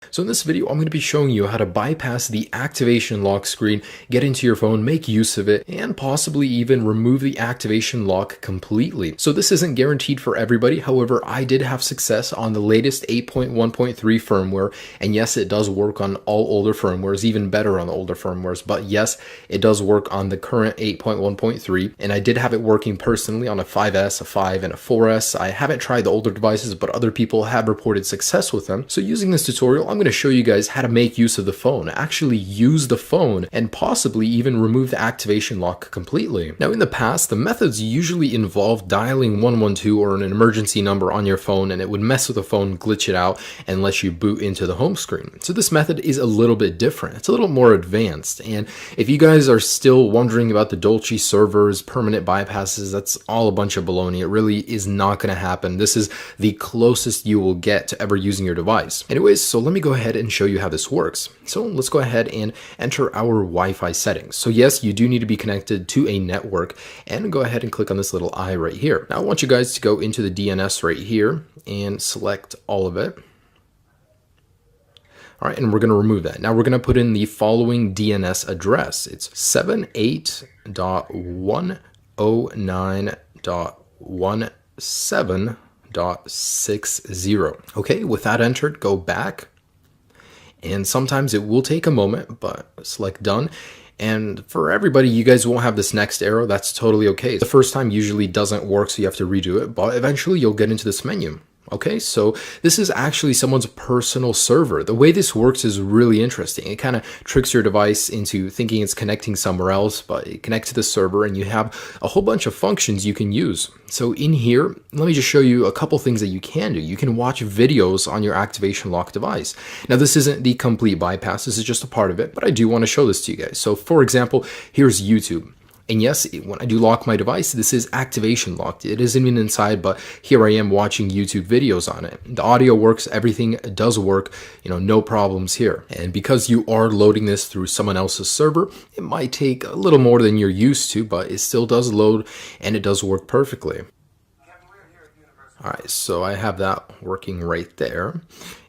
So in this video, I'm going to be showing you how to bypass the activation lock screen, get into your phone, make use of it, and possibly even remove the activation lock completely. So this isn't guaranteed for everybody. However, I did have success on the latest 8.1.3 firmware. And yes, it does work on all older firmwares, even better on the older firmwares. But yes, it does work on the current 8.1.3. And I did have it working personally on a 5S, a 5, and a 4S. I haven't tried the older devices, but other people have reported success with them. So using this tutorial, I'm going to show you guys how to make use of the phone, actually use the phone, and possibly even remove the activation lock completely. Now, in the past, the methods usually involved dialing 112 or an emergency number on your phone, and it would mess with the phone, glitch it out, and let you boot into the home screen. So this method is a little bit different. It's a little more advanced. And if you guys are still wondering about the Dolce servers, permanent bypasses, that's all a bunch of baloney. It really is not going to happen. This is the closest you will get to ever using your device. Anyways, so let me go ahead and show you how this works. So let's go ahead and enter our Wi-Fi settings. So yes, you do need to be connected to a network, and go ahead and click on this little eye right here. Now I want you guys to go into the DNS right here and select all of it. All right, and we're going to remove that. Now we're going to put in the following DNS address. It's 78.109.17.60. Okay, with that entered, go back. And sometimes it will take a moment, but select done. And for everybody, you guys won't have this next arrow. That's totally okay. The first time usually doesn't work, so you have to redo it, but eventually you'll get into this menu. Okay, so this is actually someone's personal server. The way this works is really interesting. It kind of tricks your device into thinking it's connecting somewhere else, but it connects to the server and you have a whole bunch of functions you can use. So in here, let me just show you a couple things that you can do. You can watch videos on your activation lock device. Now this isn't the complete bypass, this is just a part of it, but I do want to show this to you guys. So for example, here's YouTube. And yes, when I do lock my device, this is activation locked. It isn't even inside, but here I am watching YouTube videos on it. The audio works, everything does work, no problems here. And because you are loading this through someone else's server, it might take a little more than you're used to, but it still does load and it does work perfectly. All right, so I have that working right there.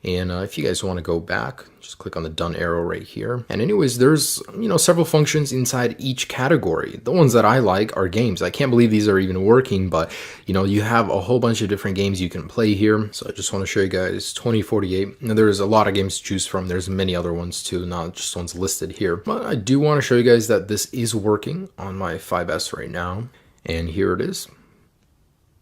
And if you guys want to go back, just click on the done arrow right here. And anyways, there's, several functions inside each category. The ones that I like are games. I can't believe these are even working, but you have a whole bunch of different games you can play here. So I just want to show you guys 2048. Now there's a lot of games to choose from. There's many other ones too, not just ones listed here. But I do want to show you guys that this is working on my 5S right now. And here it is.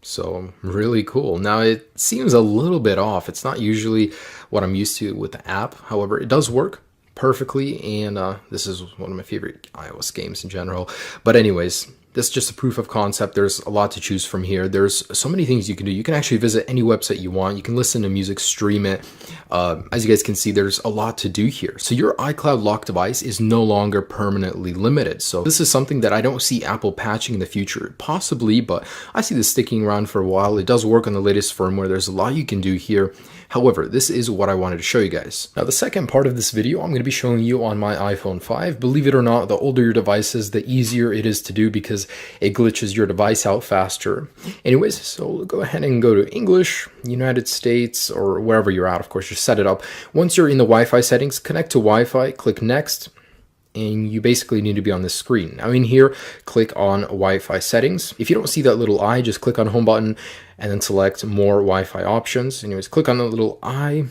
So really cool. Now it seems a little bit off. It's not usually what I'm used to with the app. However, it does work perfectly. And this is one of my favorite iOS games in general. But anyways, this is just a proof of concept. There's a lot to choose from here. There's so many things you can do. You can actually visit any website you want. You can listen to music, stream it. As you guys can see, there's a lot to do here. So your iCloud lock device is no longer permanently limited. So this is something that I don't see Apple patching in the future. Possibly, but I see this sticking around for a while. It does work on the latest firmware. There's a lot you can do here. However, this is what I wanted to show you guys. Now, the second part of this video, I'm going to be showing you on my iPhone 5. Believe it or not, the older your device is, the easier it is to do because it glitches your device out faster. Anyways, so go ahead and go to English, United States, or wherever you're at. Of course, just set it up. Once you're in the Wi-Fi settings, connect to Wi-Fi, click Next, and you basically need to be on this screen. Now in here, click on Wi-Fi settings. If you don't see that little eye, just click on home button and then select more Wi-Fi options. Anyways, click on the little eye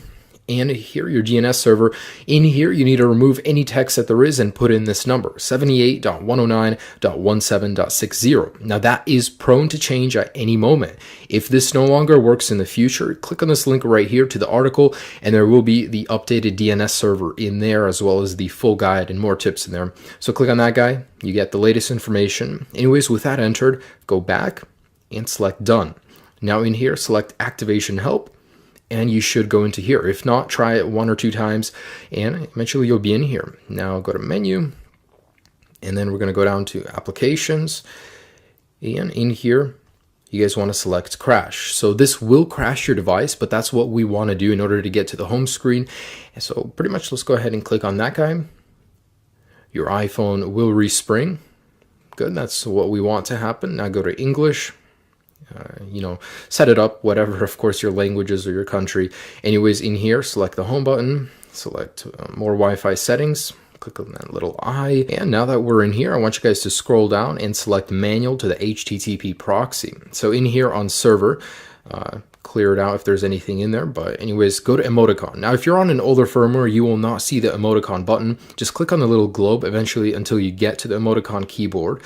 and here your DNS server. In here, you need to remove any text that there is and put in this number, 78.109.17.60. Now that is prone to change at any moment. If this no longer works in the future, click on this link right here to the article and there will be the updated DNS server in there as well as the full guide and more tips in there. So click on that guy, you get the latest information. Anyways, with that entered, go back and select done. Now in here, select activation help. And you should go into here. If not, try it 1 or 2 times and eventually you'll be in here. Now go to menu and then we're going to go down to applications, and in here you guys want to select crash. So this will crash your device, but that's what we want to do in order to get to the home screen. And so pretty much let's go ahead and click on that guy. Your iPhone will respring. Good, that's what we want to happen. Now go to English. Set it up, whatever, of course, your languages or your country. Anyways, in here, select the home button, select more Wi-Fi settings, click on that little eye, and now that we're in here, I want you guys to scroll down and select manual to the HTTP proxy. So in here on server, clear it out if there's anything in there, but anyways, go to emoticon. Now if you're on an older firmware, you will not see the emoticon button. Just click on the little globe eventually until you get to the emoticon keyboard.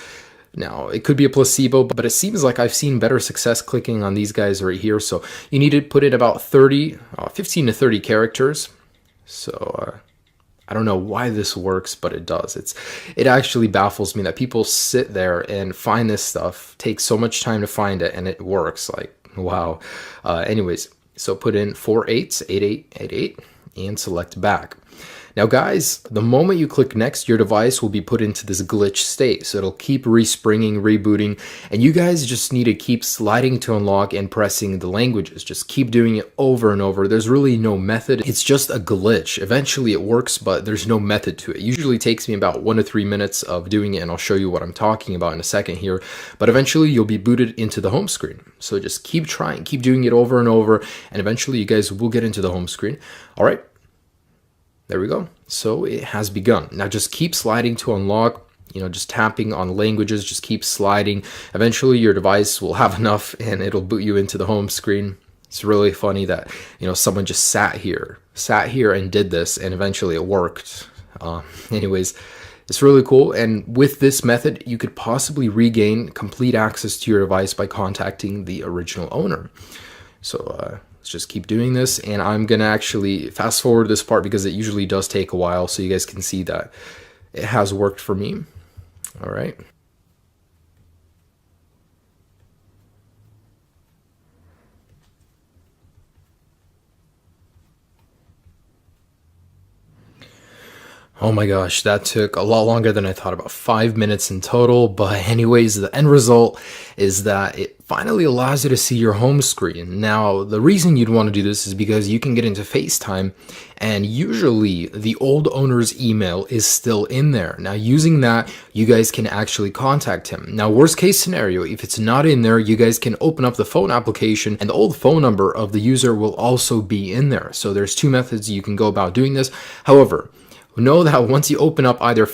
Now, it could be a placebo, but it seems like I've seen better success clicking on these guys right here. So you need to put in about 15 to 30 characters. So I don't know why this works, but it does. It actually baffles me that people sit there and find this stuff, take so much time to find it, and it works. Like, wow. Anyways, so put in 488888 and select back. Now guys, the moment you click next, your device will be put into this glitch state. So it'll keep respringing, rebooting, and you guys just need to keep sliding to unlock and pressing the languages. Just keep doing it over and over. There's really no method. It's just a glitch. Eventually it works, but there's no method to it. It usually takes me about 1 to 3 minutes of doing it, and I'll show you what I'm talking about in a second here. But eventually you'll be booted into the home screen. So just keep trying, keep doing it over and over, and eventually you guys will get into the home screen. All right. There we go. So it has begun. Now just keep sliding to unlock, just tapping on languages, just keep sliding. Eventually your device will have enough and it'll boot you into the home screen. It's really funny that, someone just sat here and did this, and eventually it worked. Anyways, it's really cool. And with this method, you could possibly regain complete access to your device by contacting the original owner. So, let's just keep doing this, and I'm gonna actually fast forward this part because it usually does take a while, so you guys can see that it has worked for me. All right. Oh my gosh, that took a lot longer than I thought, about 5 minutes in total. But anyways, the end result is that it finally allows you to see your home screen. Now, the reason you'd want to do this is because you can get into FaceTime, and usually the old owner's email is still in there. Now, using that, you guys can actually contact him. Now, worst case scenario, if it's not in there, you guys can open up the phone application, and the old phone number of the user will also be in there. So there's 2 methods you can go about doing this. However, know that once you open up either